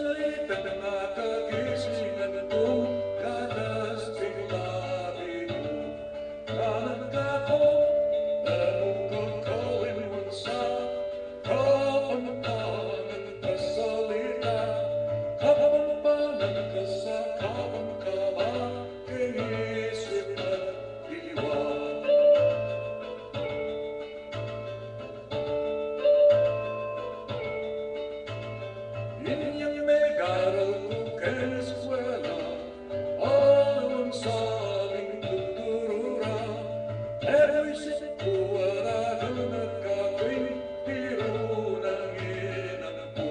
salitan na nakagisingan kong katas tinglabi mo. Nanagkako na mong gagawin sa kapanapanan ka salita. Kapanapanan ka sa kapangkaba, inisip at diwa. Niña me garal ko kay eskwela, ano ang sabing tuturura? Pero isip ko wala doon nagkatuwing biro ng inang ko.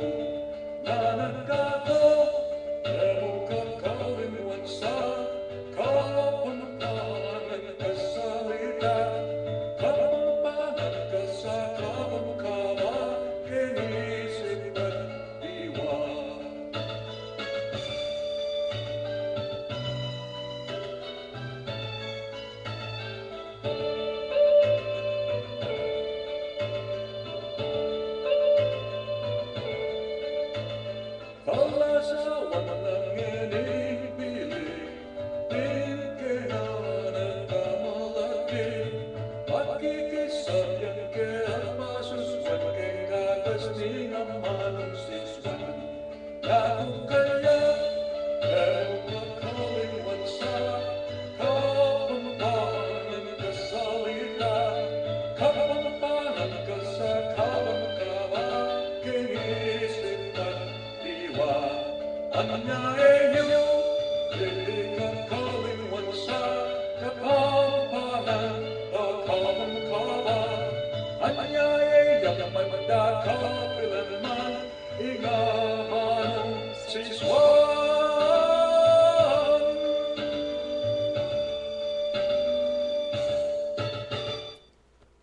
Na nagkato, na mong kakalimuan sa kapanapanan ka salita. Kapanapanan ka sa kapangkaba, inisip at diwa. Palasawan ng inibili, tingkehan at kamalaki. Pagkikisabyan kaya masuswan, kay kagas di naman ang siswan. Kung kaya